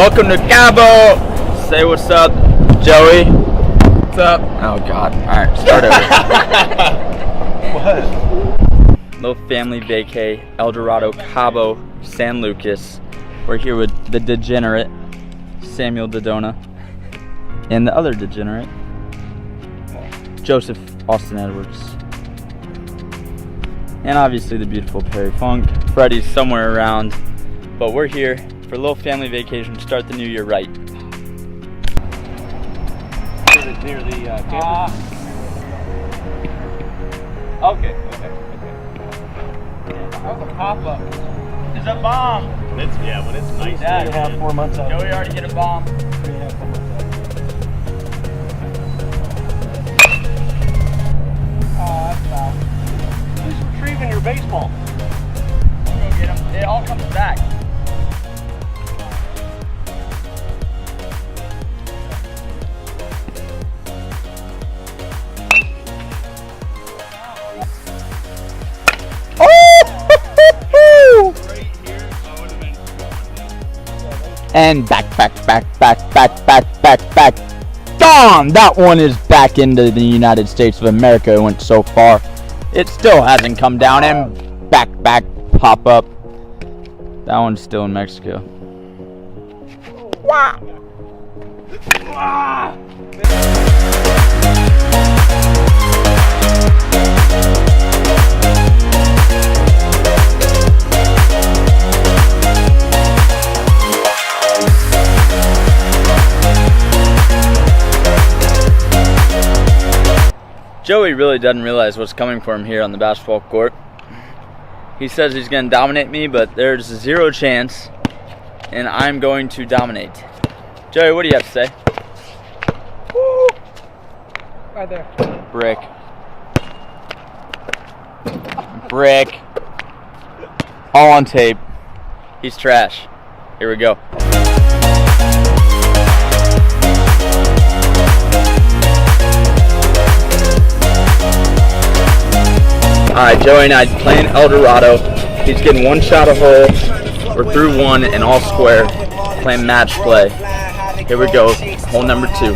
Welcome to Cabo. Say what's up, Joey. What's up? Oh God. All right, start over. What? Little family vacay, El Dorado, Cabo, San Lucas. We're here with the degenerate, Samuel Dodona, and the other degenerate, Joseph Austin Edwards. And obviously the beautiful Perry Funk. Freddie's somewhere around, but we're here for a little family vacation to start the new year right. Near the camper? Okay. That was a pop-up. It's a bomb. When it's nice. Dad, 3.5, 4 months out. Joey already hit a bomb. 3.5, 4 months out. Oh, that's foul. He's retrieving your baseball. Go get him. It all comes back. And back. Gone! That one is back into the United States of America. It went so far. It still hasn't come down, and back, pop up. That one's still in Mexico. Wow. Joey really doesn't realize what's coming for him here on the basketball court. He says he's going to dominate me, but there's zero chance, and I'm going to dominate. Joey, what do you have to say? Woo! Right there. Brick. All on tape. He's trash. Here we go. Alright, Joey and I playing El Dorado. He's getting one shot a hole. We're through one and all square. Playing match play. Here we go. Hole number 2.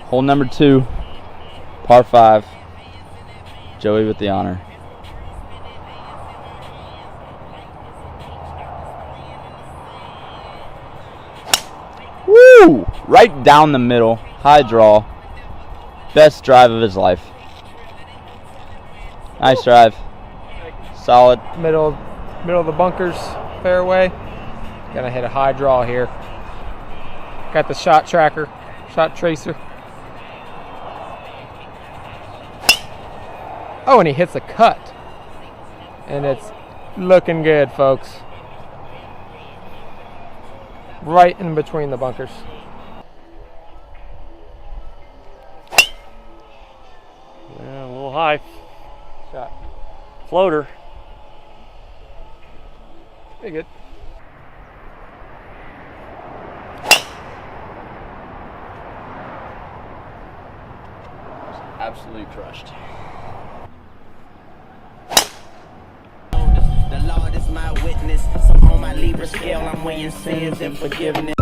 Hole number 2. Par 5. Joey with the honor. Woo! Right down the middle. High draw. Best drive of his life. Nice drive. Solid. Middle of the bunkers, fairway. Gonna hit a high draw here. Got the shot tracker, shot tracer. Oh, and he hits a cut. And it's looking good, folks. Right in between the bunkers. Yeah, a little high. Shot. Floater. Pretty good. Absolutely crushed. The Lord is my witness. So on my Libra scale, I'm weighing sins and forgiveness.